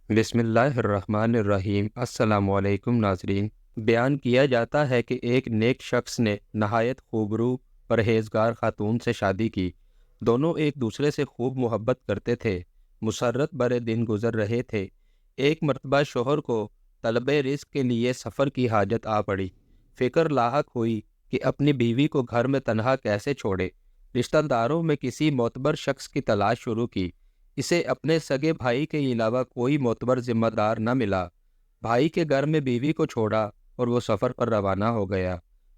بسم اللہ الرحمن الرحیم۔ السلام علیکم ناظرین۔ بیان کیا جاتا ہے کہ ایک نیک شخص نے نہایت خوبرو پرہیزگار خاتون سے شادی کی۔ دونوں ایک دوسرے سے خوب محبت کرتے تھے۔ مسرت برے دن گزر رہے تھے۔ ایک مرتبہ شوہر کو طلب رزق کے لیے سفر کی حاجت آ پڑی۔ فکر لاحق ہوئی کہ اپنی بیوی کو گھر میں تنہا کیسے چھوڑے۔ رشتہ داروں میں کسی معتبر شخص کی تلاش شروع کی۔ اسے اپنے سگے بھائی کے علاوہ کوئی معتبر ذمہ دار نہ ملا۔ بھائی کے گھر میں بیوی کو چھوڑا اور وہ سفر پر روانہ ہو گیا۔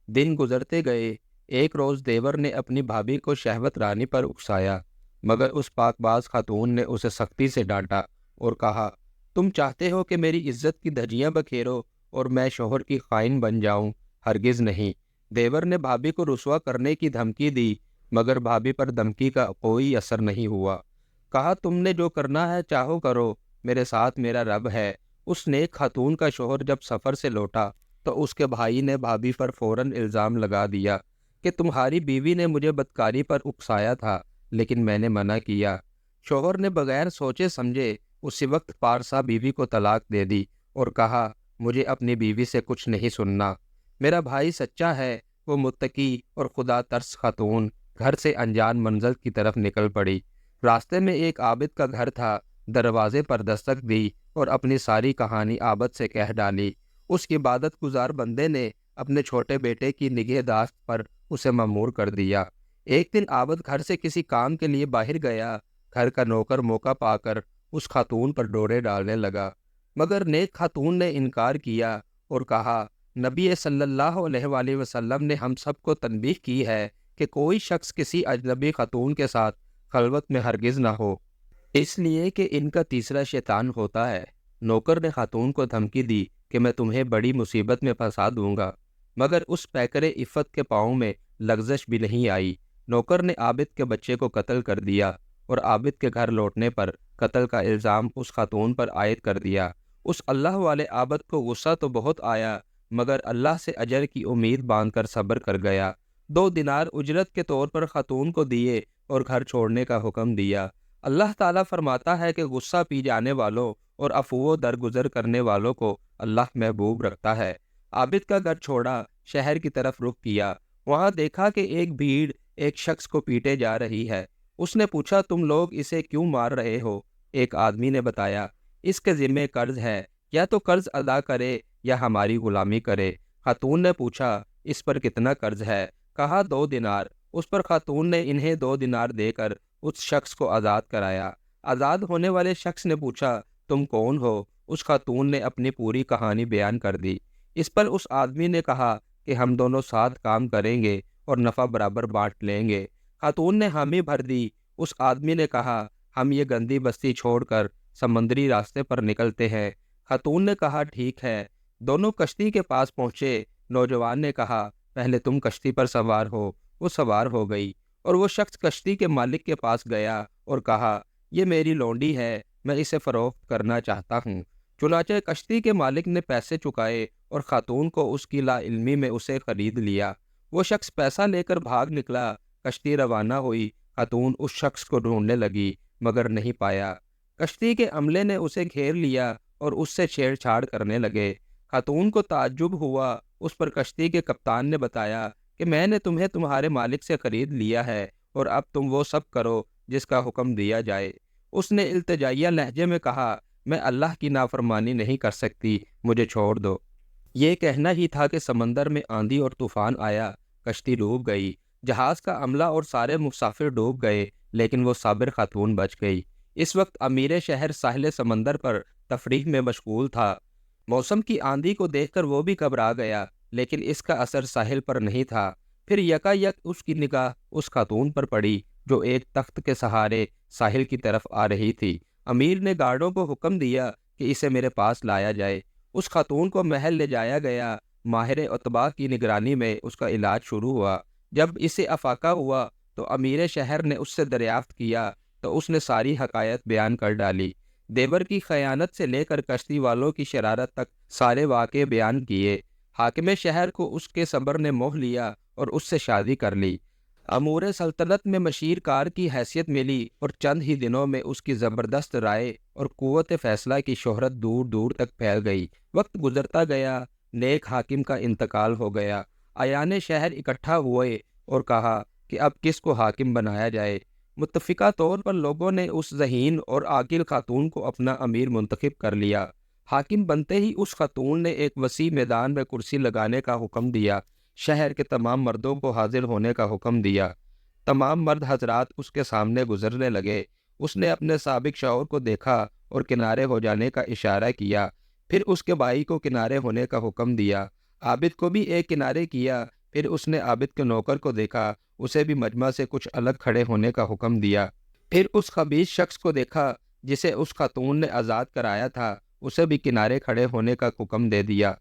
دن گزرتے گئے۔ ایک روز دیور نے اپنی بھابھی کو شہوت رانی پر اکسایا، مگر اس پاک باز خاتون نے اسے سختی سے ڈانٹا اور کہا، تم چاہتے ہو کہ میری عزت کی دھجیاں بکھیرو اور میں شوہر کی خائن بن جاؤں؟ ہرگز نہیں۔ دیور نے بھابھی کو رسوا کرنے کی دھمکی دی، مگر بھابھی پر دھمکی کا کوئی اثر نہیں ہوا۔ کہا، تم نے جو کرنا ہے چاہو کرو، میرے ساتھ میرا رب ہے۔ اس نیک خاتون کا شوہر جب سفر سے لوٹا تو اس کے بھائی نے بھابھی پر فوراً الزام لگا دیا کہ تمہاری بیوی نے مجھے بدکاری پر اکسایا تھا، لیکن میں نے منع کیا۔ شوہر نے بغیر سوچے سمجھے اسی وقت پارسا بیوی کو طلاق دے دی اور کہا، مجھے اپنی بیوی سے کچھ نہیں سننا۔ میرا بھائی سچا ہے۔ وہ متقی اور خدا ترس خاتون گھر سے انجان منزل کی طرف نکل پڑی۔ راستے میں ایک عابد کا گھر تھا۔ دروازے پر دستک دی اور اپنی ساری کہانی عابد سے کہہ ڈالی۔ اس عبادت گزار بندے نے اپنے چھوٹے بیٹے کی نگہداشت پر اسے مأمور کر دیا۔ ایک دن عابد گھر سے کسی کام کے لیے باہر گیا۔ گھر کا نوکر موقع پا کر اس خاتون پر ڈورے ڈالنے لگا، مگر نیک خاتون نے انکار کیا اور کہا، نبی صلی اللہ علیہ وآلہ وسلم نے ہم سب کو تنبیہ کی ہے کہ کوئی شخص کسی اجنبی خاتون کے ساتھ خلوت میں ہرگز نہ ہو، اس لیے کہ ان کا تیسرا شیطان ہوتا ہے۔ نوکر نے خاتون کو دھمکی دی کہ میں تمہیں بڑی مصیبت میں پھنسا دوں گا، مگر اس پیکرے عفت کے پاؤں میں لغزش بھی نہیں آئی۔ نوکر نے عابد کے بچے کو قتل کر دیا اور عابد کے گھر لوٹنے پر قتل کا الزام اس خاتون پر عائد کر دیا۔ اس اللہ والے عابد کو غصہ تو بہت آیا، مگر اللہ سے اجر کی امید باندھ کر صبر کر گیا۔ 2 دینار اجرت کے طور پر خاتون کو دیے اور گھر چھوڑنے کا حکم دیا۔ اللہ تعالیٰ فرماتا ہے کہ غصہ پی جانے والوں اور عفو درگزر کرنے والوں کو اللہ محبوب رکھتا ہے۔ عابد کا گھر چھوڑا، شہر کی طرف رخ کیا۔ وہاں دیکھا کہ ایک بھیڑ ایک شخص کو پیٹے جا رہی ہے۔ اس نے پوچھا، تم لوگ اسے کیوں مار رہے ہو؟ ایک آدمی نے بتایا، اس کے ذمے قرض ہے، یا تو قرض ادا کرے یا ہماری غلامی کرے۔ خاتون نے پوچھا، اس پر کتنا قرض ہے؟ کہا، 2 دینار۔ اس پر خاتون نے انہیں 2 دینار دے کر اس شخص کو آزاد کرایا۔ آزاد ہونے والے شخص نے پوچھا، تم کون ہو؟ اس خاتون نے اپنی پوری کہانی بیان کر دی۔ اس پر اس آدمی نے کہا کہ ہم دونوں ساتھ کام کریں گے اور نفع برابر بانٹ لیں گے۔ خاتون نے حامی بھر دی۔ اس آدمی نے کہا، ہم یہ گندی بستی چھوڑ کر سمندری راستے پر نکلتے ہیں۔ خاتون نے کہا، ٹھیک ہے۔ دونوں کشتی کے پاس پہنچے۔ نوجوان نے کہا، پہلے تم کشتی پر سوار ہو۔ وہ سوار ہو گئی اور وہ شخص کشتی کے مالک کے پاس گیا اور کہا، یہ میری لونڈی ہے، میں اسے فروخت کرنا چاہتا ہوں۔ چنانچہ کشتی کے مالک نے پیسے چکائے اور خاتون کو اس کی لا علمی میں اسے خرید لیا۔ وہ شخص پیسہ لے کر بھاگ نکلا۔ کشتی روانہ ہوئی۔ خاتون اس شخص کو ڈھونڈنے لگی، مگر نہیں پایا۔ کشتی کے عملے نے اسے گھیر لیا اور اس سے چھیڑ چھاڑ کرنے لگے۔ خاتون کو تعجب ہوا۔ اس پر کشتی کے کپتان نے بتایا کہ میں نے تمہیں تمہارے مالک سے خرید لیا ہے اور اب تم وہ سب کرو جس کا حکم دیا جائے۔ اس نے التجائیہ لہجے میں کہا، میں اللہ کی نافرمانی نہیں کر سکتی، مجھے چھوڑ دو۔ یہ کہنا ہی تھا کہ سمندر میں آندھی اور طوفان آیا۔ کشتی ڈوب گئی۔ جہاز کا عملہ اور سارے مسافر ڈوب گئے، لیکن وہ صابر خاتون بچ گئی۔ اس وقت امیر شہر ساحل سمندر پر تفریح میں مشغول تھا۔ موسم کی آندھی کو دیکھ کر وہ بھی گھبرا گیا، لیکن اس کا اثر ساحل پر نہیں تھا۔ پھر یکا یک اس کی نگاہ اس خاتون پر پڑی جو ایک تخت کے سہارے ساحل کی طرف آ رہی تھی۔ امیر نے گارڈوں کو حکم دیا کہ اسے میرے پاس لایا جائے۔ اس خاتون کو محل لے جایا گیا۔ ماہر اطباء کی نگرانی میں اس کا علاج شروع ہوا۔ جب اسے افاقہ ہوا تو امیر شہر نے اس سے دریافت کیا تو اس نے ساری حقائق بیان کر ڈالی۔ دیور کی خیانت سے لے کر کشتی والوں کی شرارت تک سارے واقعے بیان کیے۔ حاکم شہر کو اس کے صبر نے موہ لیا اور اس سے شادی کر لی۔ امور سلطنت میں مشیر کار کی حیثیت ملی اور چند ہی دنوں میں اس کی زبردست رائے اور قوت فیصلہ کی شہرت دور دور تک پھیل گئی۔ وقت گزرتا گیا، نیک حاکم کا انتقال ہو گیا۔ ایان شہر اکٹھا ہوئے اور کہا کہ اب کس کو حاکم بنایا جائے۔ متفقہ طور پر لوگوں نے اس ذہین اور عاقل خاتون کو اپنا امیر منتخب کر لیا۔ حاکم بنتے ہی اس خاتون نے ایک وسیع میدان میں کرسی لگانے کا حکم دیا۔ شہر کے تمام مردوں کو حاضر ہونے کا حکم دیا۔ تمام مرد حضرات اس کے سامنے گزرنے لگے۔ اس نے اپنے سابق شوہر کو دیکھا اور کنارے ہو جانے کا اشارہ کیا۔ پھر اس کے بھائی کو کنارے ہونے کا حکم دیا۔ عابد کو بھی ایک کنارے کیا۔ پھر اس نے عابد کے نوکر کو دیکھا، اسے بھی مجمع سے کچھ الگ کھڑے ہونے کا حکم دیا۔ پھر اس خبیث شخص کو دیکھا جسے اس خاتون نے آزاد کرایا تھا، اسے بھی کنارے کھڑے ہونے کا حکم دے دیا۔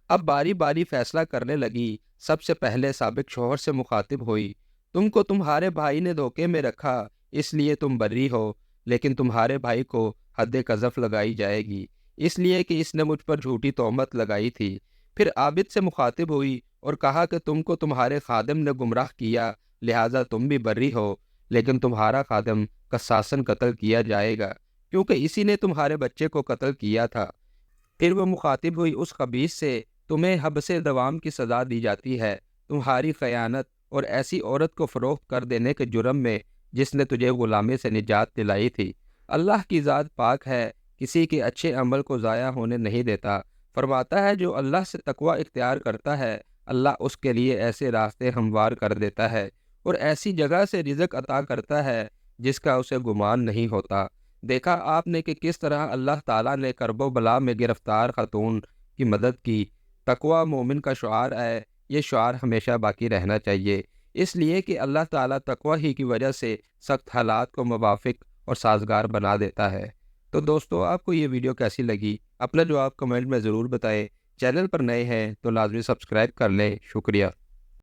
اب باری باری فیصلہ کرنے لگی۔ سب سے پہلے سابق شوہر سے مخاطب ہوئی، تم کو تمہارے بھائی نے دھوکے میں رکھا، اس لیے تم بری ہو، لیکن تمہارے بھائی کو حد قذف لگائی جائے گی، اس لیے کہ اس نے مجھ پر جھوٹی تہمت لگائی تھی۔ پھر عابد سے مخاطب ہوئی اور کہا کہ تم کو تمہارے خادم نے گمراہ کیا، لہٰذا تم بھی بری ہو، لیکن تمہارا خادم قصاصاً قتل کیا جائے گا، کیونکہ اسی نے تمہارے بچے کو قتل کیا تھا۔ پھر وہ مخاطب ہوئی اس خبیث سے، تمہیں حبس دوام کی سزا دی جاتی ہے، تمہاری خیانت اور ایسی عورت کو فروخت کر دینے کے جرم میں جس نے تجھے غلامی سے نجات دلائی تھی۔ اللہ کی ذات پاک ہے، کسی کے اچھے عمل کو ضائع ہونے نہیں دیتا۔ فرماتا ہے جو اللہ سے تقوی اختیار کرتا ہے، اللہ اس کے لیے ایسے راستے ہموار کر دیتا ہے اور ایسی جگہ سے رزق عطا کرتا ہے جس کا اسے گمان نہیں ہوتا۔ دیکھا آپ نے کہ کس طرح اللہ تعالیٰ نے کرب و بلا میں گرفتار خاتون کی مدد کی۔ تقوی مومن کا شعار ہے، یہ شعار ہمیشہ باقی رہنا چاہیے، اس لیے کہ اللہ تعالیٰ تقوی ہی کی وجہ سے سخت حالات کو موافق اور سازگار بنا دیتا ہے۔ تو دوستو، آپ کو یہ ویڈیو کیسی لگی؟ اپنا جواب کمنٹ میں ضرور بتائیں۔ چینل پر نئے ہیں تو لازمی سبسکرائب کر لیں۔ شکریہ۔